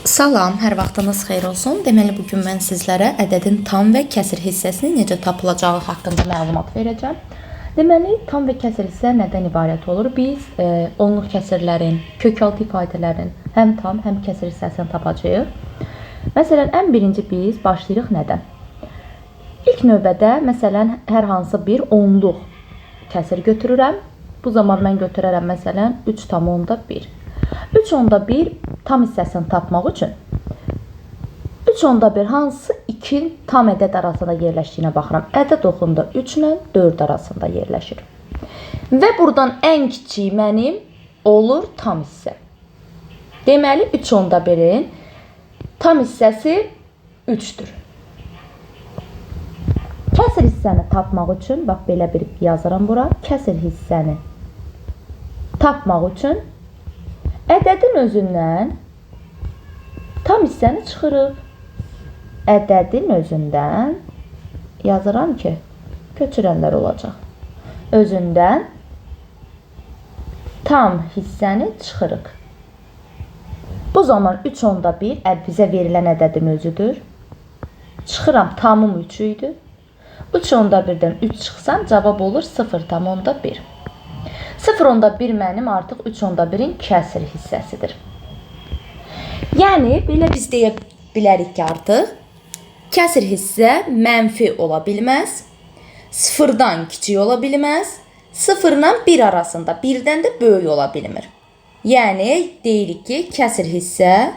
Salam, hər vaxtınız xeyir olsun. Deməli, bugün mən sizlərə ədədin tam və kəsir hissəsinin necə tapılacağı haqqında məlumat verəcəm. Deməli, tam və kəsir hissə nədən ibarət olur? Biz onluq kəsirlərin, kökaltı ifadələrin həm tam, həm kəsir hissəsini tapacağıq. Məsələn, ən birinci biz başlayırıq nədən? İlk növbədə, məsələn, hər hansı bir onluq kəsir götürürəm. Bu zaman mən götürərəm, məsələn, 3,1. 3,1 tam hissəsini tapmaq üçün 3,1 hansı iki tam ədəd arasında yerləşdiyinə baxıram. Ədəd oxunda 3 ilə 4 arasında yerləşir. Və buradan ən kiçiyi mənim olur tam hissə. Deməli, 3,1-in tam hissəsi 3-dür. Kəsir hissəni tapmaq üçün, bax, belə bir yazıram bura. Kəsir hissəni tapmaq üçün ədədin özündən tam hissəni çıxırıq. Ədədin özündən yazıram ki, köçürənlər olacaq. Özündən tam hissəni çıxırıq. Bu zaman 3,1 bizə verilən ədədin özüdür. Çıxıram, tamım 3 idi. 3,1-dən 3 çıxsam, cavab olur 0,1. 0,1 mənim artıq 3,1-in kəsir hissəsidir. Yəni, belə biz deyə bilərik ki, artıq kəsir hissə mənfi ola bilməz, 0-dan kiçik ola bilməz, 0-la 1 arasında, 1-dən də böyük ola bilmir. Yəni, deyirik ki, kəsir hissə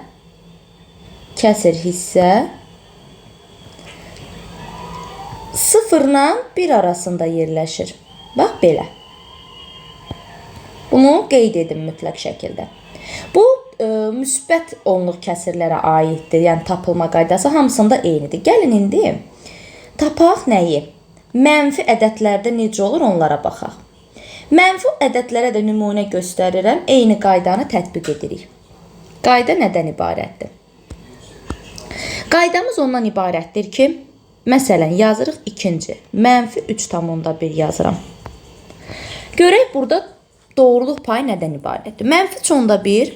0-la 1 arasında yerləşir. Bax, belə. Bunu qeyd edin mütləq şəkildə. Bu, müsbət onluq kəsirlərə aiddir. Yəni, tapılma qaydası hamısında eynidir. Gəlin indi tapaq nəyi? Mənfi ədədlərdə necə olur, onlara baxaq. Mənfi ədədlərə də nümunə göstərirəm. Eyni qaydanı tətbiq edirik. Qayda nədən ibarətdir? Qaydamız ondan ibarətdir ki, məsələn, yazırıq ikinci. Mənfi 3,1 yazıram. Görək, burada doğruluq payı nədən ibarətdir? Mənfi 3,1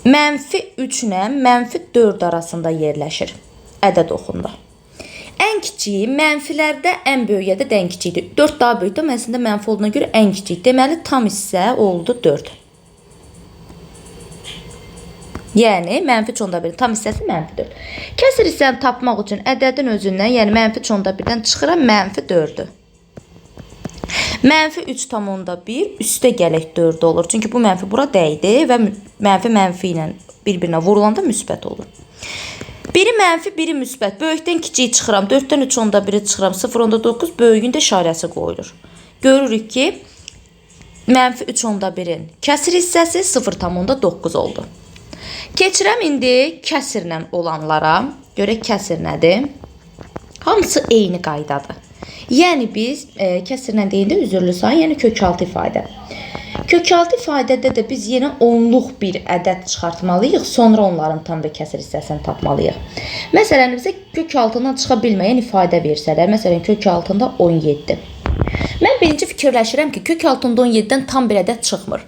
mənfi 3 ilə mənfi 4 arasında yerləşir ədəd oxunda. Ən kiçiyi mənfilərdə ən böyüyə də ən kiçikdir. 4 daha böyükdə məsələn mənfi olduğuna görə ən kiçik. Deməli, tam hissə oldu 4. Yəni, mənfi 3,1 tam hissəsi mənfi 4. Kəsir hissəni tapmaq üçün ədədin özündən, yəni mənfi 3,1-dən çıxıram mənfi 4-ü. Mənfi 3,1 üstə gələk 4 olur. Çünki bu mənfi bura dəydi və mənfi ilə bir-birinə vurulanda müsbət olur. Biri mənfi, biri müsbət. Böyükdən kiçiyi çıxıram. 4-dən 3,1-i çıxıram. 0,9 böyüyün də işarəsi qoyulur. Görürük ki, mənfi 3,1-in kəsir hissəsi 0,9 oldu. Keçirəm indi kəsirlə olanlara. Görək kəsir nədir? Hamısı eyni qaydadır. Yəni, biz kəsirlə deyəndə üzürlü sayı, yəni kökaltı ifadə. Kökaltı ifadədə də biz yenə onluq bir ədəd çıxartmalıyıq, sonra onların tam və kəsir hissəsini tapmalıyıq. Məsələn, bizə kök altından çıxa bilməyən ifadə versələr, məsələn, kök altında 17. Mən birinci fikirləşirəm ki, kök altında 17-dən tam bir ədəd çıxmır.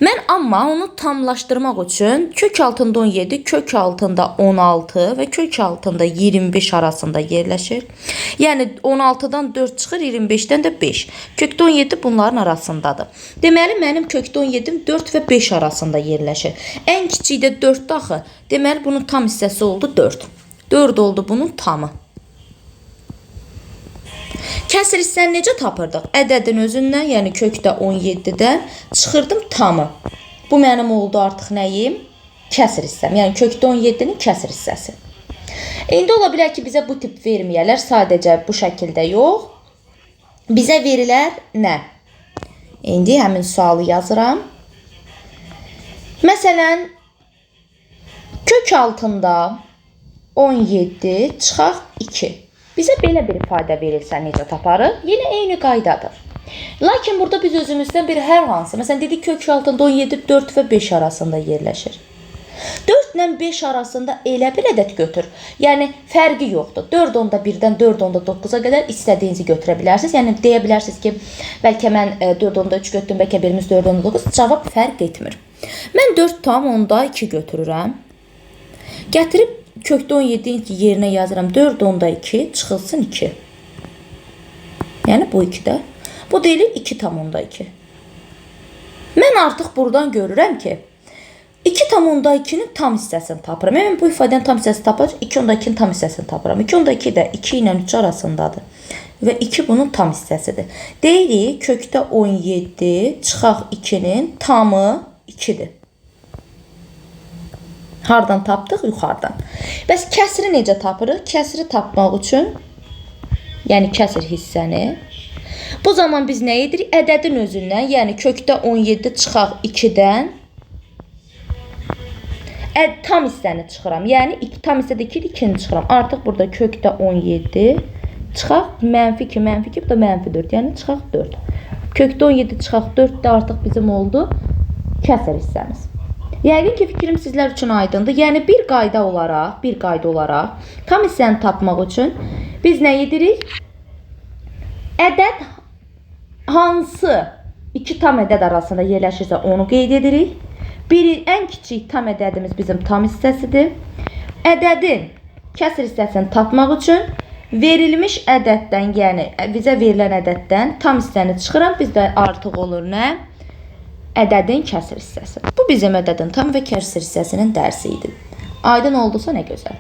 Mən amma onu tamlaşdırmaq üçün kök altında 17, kök altında 16 və kök altında 25 arasında yerləşir. Yəni 16-dan 4 çıxır, 25-dən də 5. Kökdə 17 bunların arasındadır. Deməli, mənim kökdə 17-im 4 və 5 arasında yerləşir. Ən kiçiyi də 4-də axı. Deməli, bunun tam hissəsi oldu 4. 4 oldu bunun tamı. Kəsir hissəni necə tapırdıq? Ədədin özündən, yəni kökdə 17-dən çıxırdım tamı. Bu mənim oldu artıq nəyim? Kəsir hissəm. Yəni kökdə 17-nin kəsir hissəsi. İndi ola bilər ki, bizə bu tip verməyələr. Sadəcə bu şəkildə yox. Bizə verilər nə? İndi həmin sualı yazıram. Məsələn, kök altında 17 çıxaq 2. Bizə belə bir ifadə verilsə necə taparıq? Yenə eyni qaydadır. Lakin burada biz özümüzdən bir hər hansı, məsələn, dedik kök altında 17, 4 və 5 arasında yerləşir. 4 ilə 5 arasında elə bir ədəd götür. Yəni, fərqi yoxdur. 4,1-dən 4,9-a qədər istədiyinizi götürə bilərsiniz. Yəni, deyə bilərsiniz ki, bəlkə mən 4,3 götürdüm, bəlkə birimiz 4,9. Cavab fərq etmir. Mən 4,2 götürürəm. Gətirib kökdə 17-nin yerinə yazıram 4 onda 2 çıxılsın 2. Yəni bu 2-də. Bu deyilir 2 tam onda 2. Mən artıq buradan görürəm ki 2 tam onda 2-nin tam hissəsini tapıram. Mən bu ifadənin tam hissəsini tapacaq 2 onda 2-nin tam hissəsini tapıram. 2 onda 2 də 2 ilə 3 arasındadır. Və 2 bunun tam hissəsidir. Deyirik kökdə 17 çıxaq 2-nin tamı 2-dir. Hardan tapdıq? Yuxarıdan. Bəs kəsri necə tapırıq? Kəsri tapmaq üçün, yəni kəsir hissəni, bu zaman biz nə edirik? Ədədin özündən, yəni kökdə 17 çıxaq 2-dən tam hissəni çıxıram. Yəni tam hissədə 2-dir, 2-ni çıxıram. Artıq burada kökdə 17 çıxaq mənfi 2, mənfi 2, bu da mənfi 4. Yəni çıxaq 4. Kökdə 17 çıxaq 4 də artıq bizim oldu kəsir hissəmiz. Yəqin ki, fikrim sizlər üçün aydındır. Yəni bir qayda olaraq tam hissəni tapmaq üçün biz nə edirik? Ədəd hansı iki tam ədəd arasında yerləşirsə onu qeyd edirik. Ən kiçik tam ədədimiz bizim tam hissəsidir. Ədədin kəsir hissəsini tapmaq üçün verilmiş ədəddən, yəni bizə verilən ədəddən tam hissəni çıxıram. Bizdə artıq olur nə? Ədədin kəsir hissəsi. Bu bizim ədədin tam və kəsir hissəsinin dərsi idi. Aydın oldusa nə gözəl.